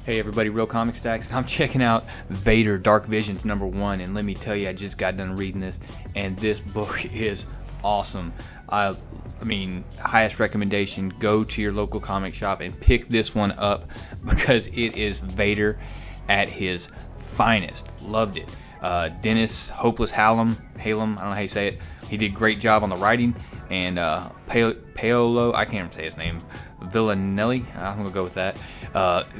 Hey everybody, Real Comic Stacks. I'm checking out Vader Dark Visions #1, and let me tell you, I just got done reading this, and this book is awesome. I mean, highest recommendation, go to your local comic shop and pick this one up because it is Vader at his finest. Loved it. Dennis Hopeless Hallum, I don't know how you say it. He did a great job on the writing, and Paolo, I can't even say his name, Villanelli, I'm gonna go with that.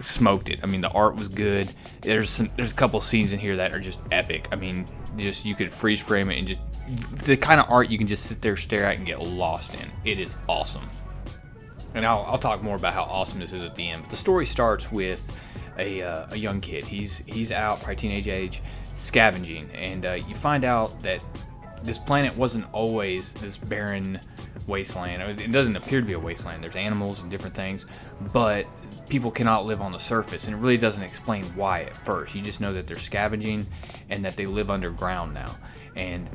Smoked it. I mean, the art was good. There's a couple scenes in here that are just epic. I mean, just you could freeze frame it and just the kind of art you can just sit there, stare at, and get lost in. It is awesome. And I'll talk more about how awesome this is at the end. But the story starts with a young kid. He's out, probably teenage age, scavenging, and you find out that this planet wasn't always this barren wasteland. It doesn't appear to be a wasteland. There's animals and different things, but people cannot live on the surface, and it really doesn't explain why at first. You just know that they're scavenging and that they live underground now. And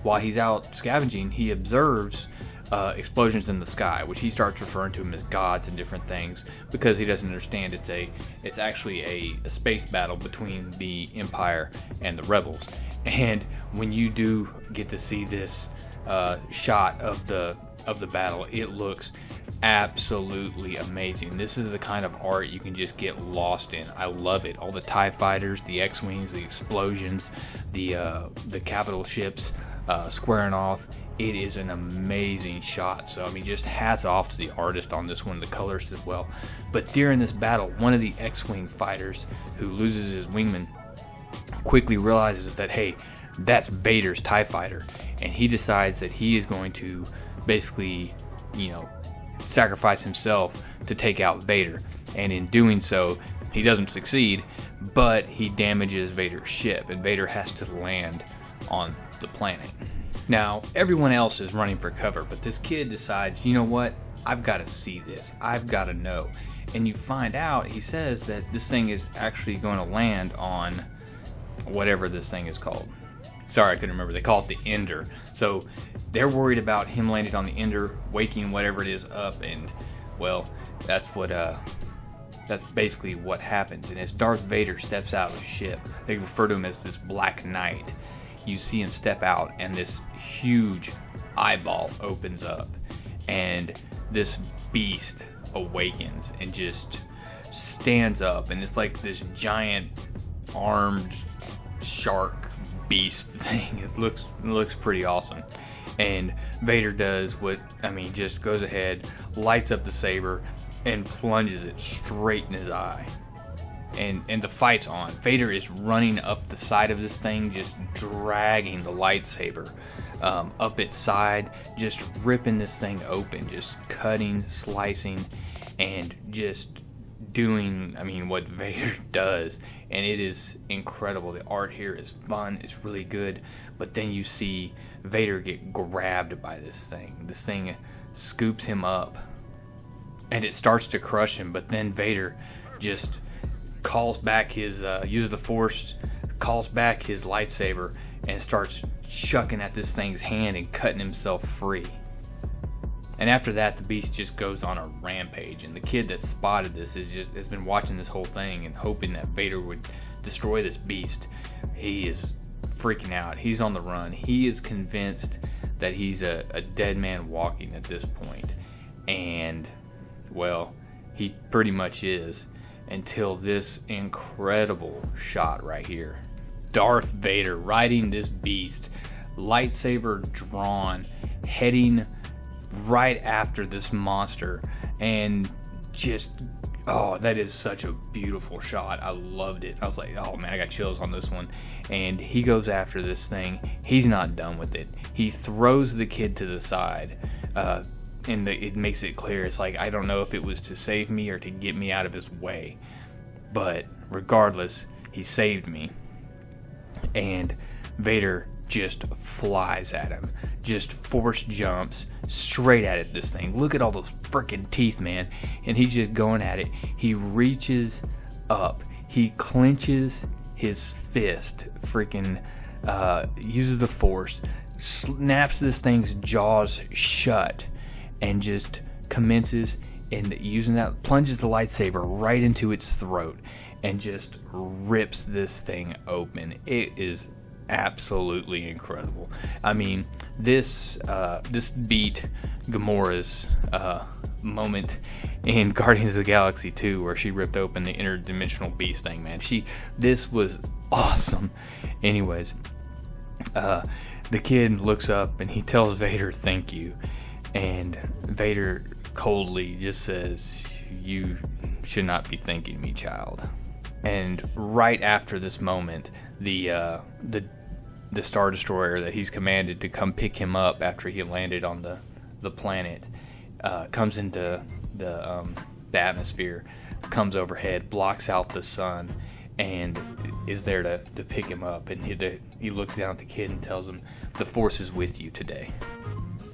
while he's out scavenging, he observes explosions in the sky, which he starts referring to them as gods and different things, because he doesn't understand it's actually a space battle between the Empire and the Rebels. And when you do get to see this shot of the battle, it looks absolutely amazing. This is the kind of art you can just get lost in. I love it. All the TIE fighters, the X-wings, the explosions, the capital ships squaring off. It is an amazing shot. So I mean, just hats off to the artist on this one, the colors as well. But during this battle, one of the X-wing fighters who loses his wingman quickly realizes that, hey, that's Vader's TIE fighter, and he decides that he is going to basically, sacrifice himself to take out Vader. And in doing so, he doesn't succeed, but he damages Vader's ship, and Vader has to land on the planet. Now, everyone else is running for cover, but this kid decides, you know what, I've got to see this. I've got to know. And you find out, he says that this thing is actually going to land on whatever this thing is called. Sorry, I couldn't remember. They call it the Ender. So they're worried about him landing on the Ender, waking whatever it is up, and well, that's basically what happens. And as Darth Vader steps out of the ship, they refer to him as this Black Knight. You see him step out, and this huge eyeball opens up, and this beast awakens and just stands up, and it's like this giant armed shark beast thing. It looks pretty awesome. And Vader does just goes ahead, lights up the saber, and plunges it straight in his eye. And the fight's on. Vader is running up the side of this thing, just dragging the lightsaber up its side, just ripping this thing open, just cutting, slicing, and just doing, what Vader does. And it is incredible. The art here is fun. It's really good. But then you see Vader get grabbed by this thing. This thing scoops him up, and it starts to crush him. But then Vader just calls back his uses the Force, calls back his lightsaber, and starts chucking at this thing's hand and cutting himself free. And after that, the beast just goes on a rampage. And the kid that spotted this has been watching this whole thing and hoping that Vader would destroy this beast. He is freaking out. He's on the run. He is convinced that he's a dead man walking at this point. And well, he pretty much is, until this incredible shot right here. Darth Vader riding this beast, lightsaber drawn, heading right after this monster, and just, that is such a beautiful shot. I loved it. I was like, oh man, I got chills on this one. And he goes after this thing. He's not done with it. He throws the kid to the side, and it makes it clear, it's like, I don't know if it was to save me or to get me out of his way, but regardless, he saved me. And Vader just flies at him, just force jumps straight at it. This thing, look at all those freaking teeth, man. And he's just going at it. He reaches up, he clenches his fist, freaking uses the Force, snaps this thing's jaws shut, and just commences and using that, plunges the lightsaber right into its throat and just rips this thing open. It is absolutely incredible. I mean, this beat Gamora's moment in Guardians of the Galaxy 2, where she ripped open the interdimensional beast thing, man. This was awesome. Anyways, the kid looks up and he tells Vader thank you, and Vader coldly just says, "You should not be thanking me, child." And right after this moment, the Star Destroyer that he's commanded to come pick him up after he landed on the planet comes into the atmosphere, comes overhead, blocks out the sun, and is there to pick him up. And he looks down at the kid and tells him, "The Force is with you today."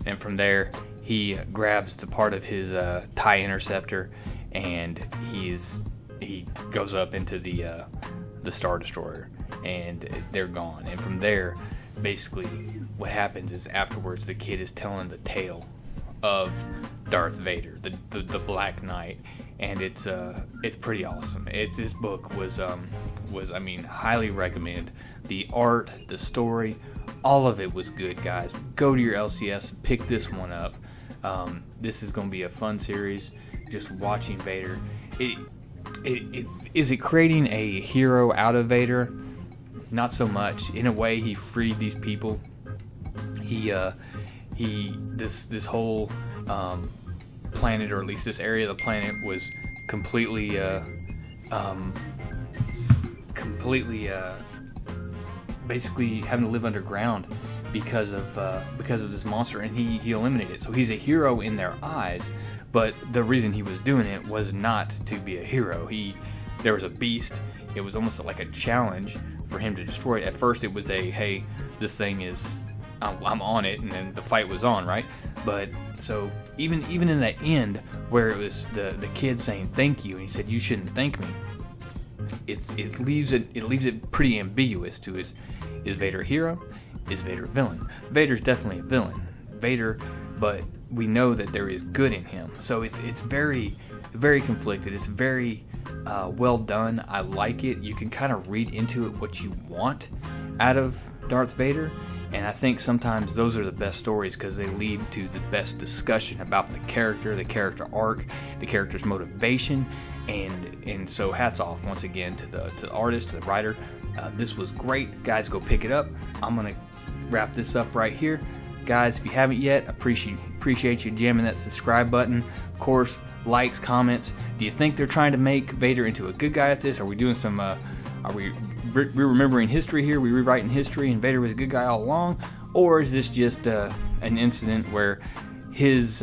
And from there, he grabs the part of his TIE interceptor, and he goes up into the Star Destroyer, and they're gone. And from there, basically, what happens is afterwards, the kid is telling the tale of Darth Vader, the Black Knight, and it's pretty awesome. This book was I mean, highly recommend. The art, the story, all of it was good, guys. Go to your LCS, pick this one up. This is going to be a fun series. Just watching Vader. Is it creating a hero out of Vader? Not so much. In a way, he freed these people. This whole planet, or at least this area of the planet, was completely basically having to live underground because of this monster, and he eliminated it. So he's a hero in their eyes, but the reason he was doing it was not to be a hero. There was a beast. It was almost like a challenge for him to destroy it. At first, it was hey, this thing is, I'm on it, and then the fight was on, right? But so even in that end, where it was the kid saying thank you, and he said, "You shouldn't thank me," it leaves it pretty ambiguous to is Vader a hero? Is Vader a villain? Vader's definitely a villain. But we know that there is good in him. So it's very, very conflicted. It's very well done. I like it. You can kind of read into it what you want out of Darth Vader. And I think sometimes those are the best stories because they lead to the best discussion about the character arc, the character's motivation, and so hats off once again to the artist, to the writer. This was great, guys. Go pick it up. I'm gonna wrap this up right here, guys. If you haven't yet, appreciate you jamming that subscribe button. Of course, likes, comments. Do you think they're trying to make Vader into a good guy at this? Are we doing some? Are we remembering history here? Are we rewriting history and Vader was a good guy all along? Or is this just an incident where his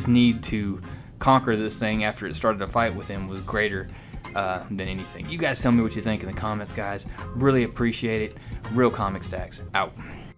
need to conquer this thing after it started a fight with him was greater than anything? You guys tell me what you think in the comments, guys. Really appreciate it. Real Comic Stacks out.